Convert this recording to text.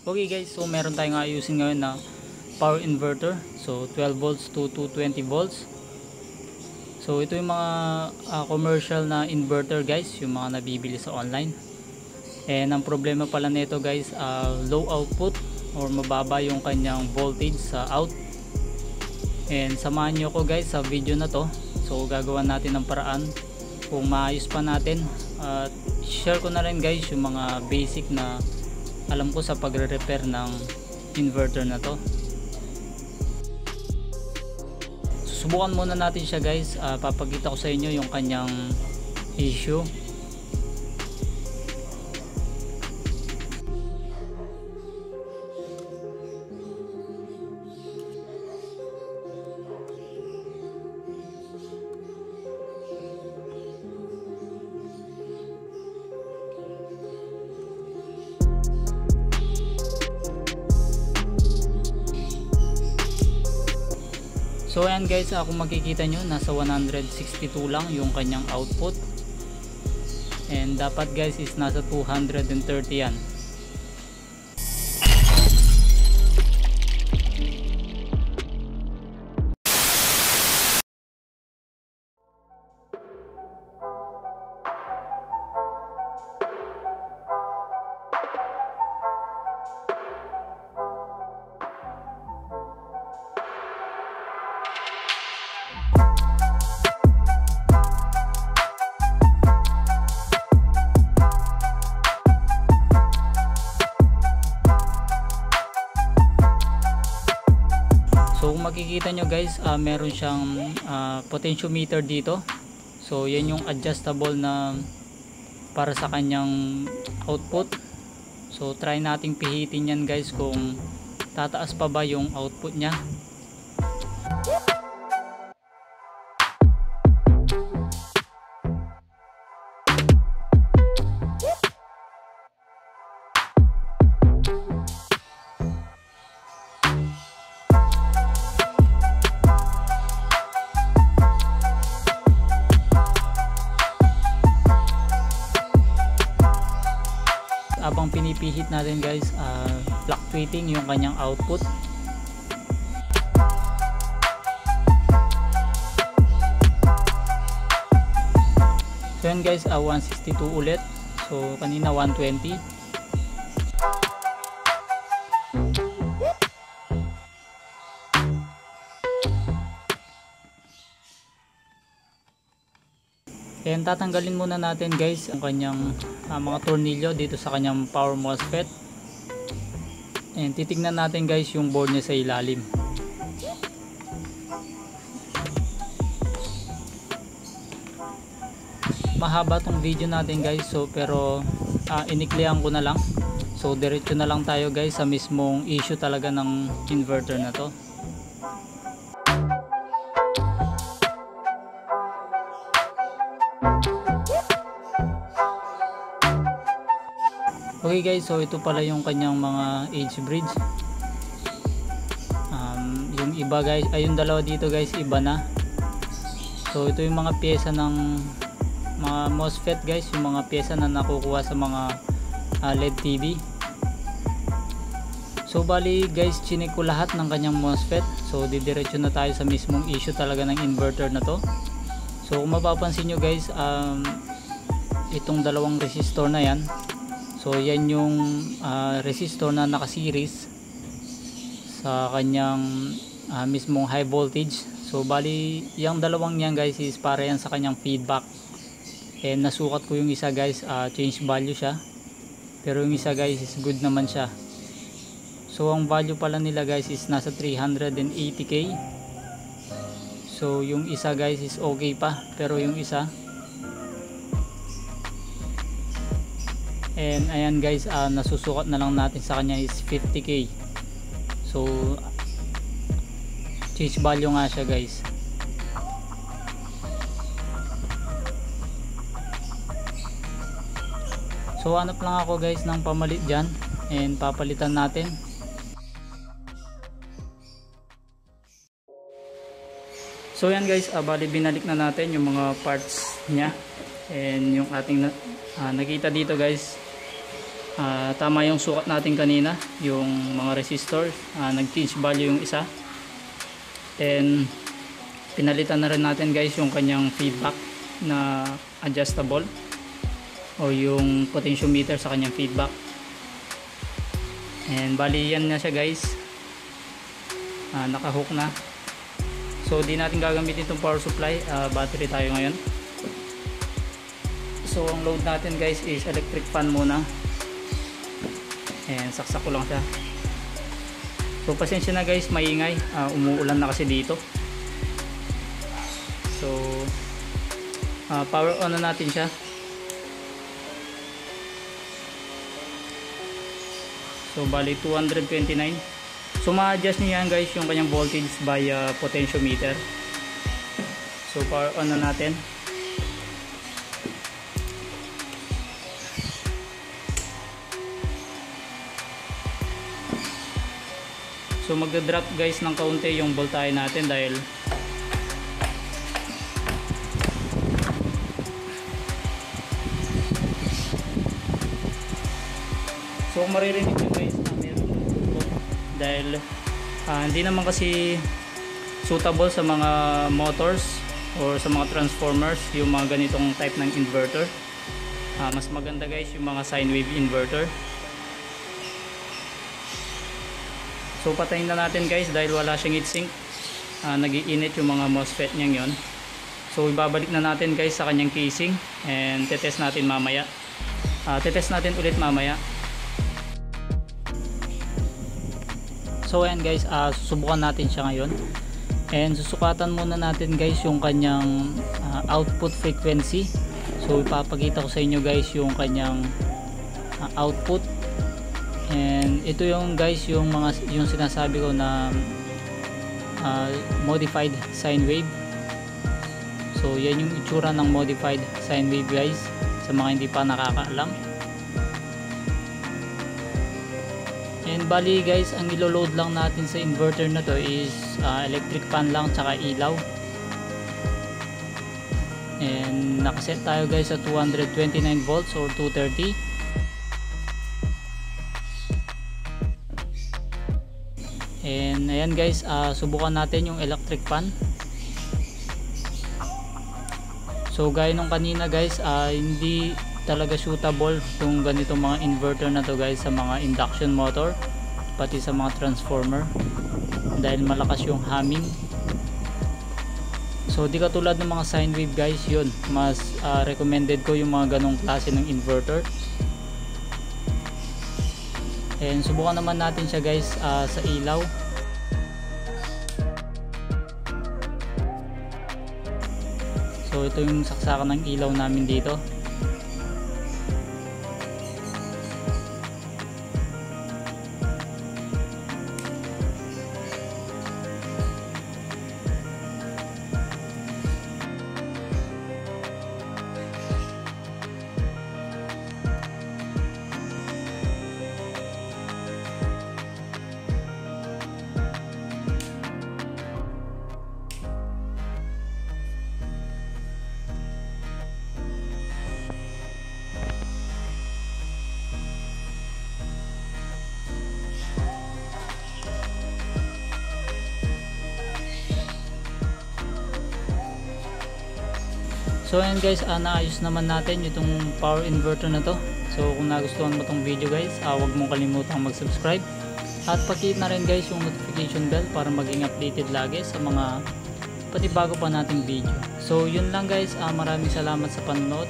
Okay guys, so meron tayong ayusin ngayon na power inverter. So 12 volts to 220 volts. So ito yung mga commercial na inverter guys, yung mga nabibili sa online. And ang problema pala nito guys, low output or mababa yung kanyang voltage sa out. And samahan nyo ko guys sa video na to. So gagawa natin ng paraan kung maayos pa natin. At share ko na rin guys yung mga basic na alam ko sa pagre-repair ng inverter na to. Susubukan muna natin siya guys. Papakita ko sa inyo yung kanyang issue. So ayan guys, kung makikita nyo, nasa 162 lang yung kanyang output. And dapat guys is nasa 230 yan. So kung makikita nyo guys, meron siyang potentiometer dito. So yan yung adjustable na para sa kanyang output. So try nating pihitin yan guys kung tataas pa ba yung output niya. Abang pinipihit natin guys, fluctuating yung kanyang output. So yan guys, 162 ulit. So kanina 120. And tatanggalin muna natin guys ang kanyang mga tornilyo dito sa kanyang power MOSFET. And titignan natin guys yung board niya sa ilalim. Mahaba tong video natin guys, so pero iniklihan ko na lang. So diretso na lang tayo guys sa mismong issue talaga ng inverter na to. Okay guys, so ito pala yung kanyang mga edge bridge. Yung iba guys, ay yung dalawa dito guys, iba na. So ito yung mga pyesa ng mga MOSFET guys, yung mga pyesa na nakukuha sa mga LED TV. So bali guys, chinik ko lahat ng kanyang MOSFET. So didiretso na tayo sa mismong issue talaga ng inverter na to. So kung mapapansin nyo guys, itong dalawang resistor na yan, so yan yung resistor na naka-series sa kanyang mismong high voltage. So bali yung dalawang yan guys is para yan sa kanyang feedback. And nasukat ko yung isa guys, change value siya. Pero yung isa guys is good naman siya. So ang value pala nila guys is nasa 380k. So yung isa guys is okay pa, pero yung isa, and ayan guys, nasusukat na lang natin sa kanya is 50k. So change value nga siya guys. So hanap lang ako guys ng pamalit dyan, and papalitan natin. So yan guys, bali binalik na natin yung mga parts niya, and yung ating nakita dito guys, Tama yung sukat natin kanina, yung mga resistor, nag-change value yung isa. And pinalitan na rin natin guys yung kanyang feedback na adjustable o yung potentiometer sa kanyang feedback. And bali yan na siya guys, nakahook na. So di natin gagamitin itong power supply, battery tayo ngayon. So ang load natin guys is electric fan muna. And saksak ko lang siya. So pasensya na guys, maingay, umuulan na kasi dito. So power on na natin siya. So bali 229. So ma-adjust niyo yan guys yung kanyang voltage via potentiometer. So power on na natin. So magda-drop guys ng kaunti yung voltahe natin dahil so kung maririnig nyo guys, meron tutok dahil hindi naman kasi suitable sa mga motors or sa mga transformers yung mga ganitong type ng inverter. Mas maganda guys yung mga sine wave inverter. So patayin na natin guys dahil wala siyang heatsink, nag-iinit yung mga MOSFET niya yon. So ibabalik na natin guys sa kanyang casing and tetest natin mamaya. Tetest natin ulit mamaya. So ayan guys, susubukan natin siya ngayon. And susukatan muna natin guys yung kanyang output frequency. So ipapakita ko sa inyo guys yung kanyang output. And ito yung guys yung sinasabi ko na modified sine wave. So yan yung itsura ng modified sine wave guys sa mga hindi pa nakakaalam. And bali guys, ang ilo-load lang natin sa inverter na to is electric fan lang tsaka ilaw. And nakaset tayo guys sa 229 volts or 230. And ayan guys, subukan natin yung electric fan. So gaya nung kanina guys, hindi talaga suitable itong ganitong mga inverter na to guys sa mga induction motor pati sa mga transformer dahil malakas yung humming. So di katulad ng mga sine wave guys, yun mas recommended ko yung mga ganong klase ng inverter. And subukan naman natin siya guys sa ilaw. So ito yung saksakan ng ilaw namin dito. So ayan guys, naayos naman natin itong power inverter na to. So kung nagustuhan mo tong video guys, huwag mong kalimutang mag-subscribe at pakihit na rin guys yung notification bell para maging updated lagi sa mga panibago pa nating video. So yun lang guys, maraming salamat sa panonood.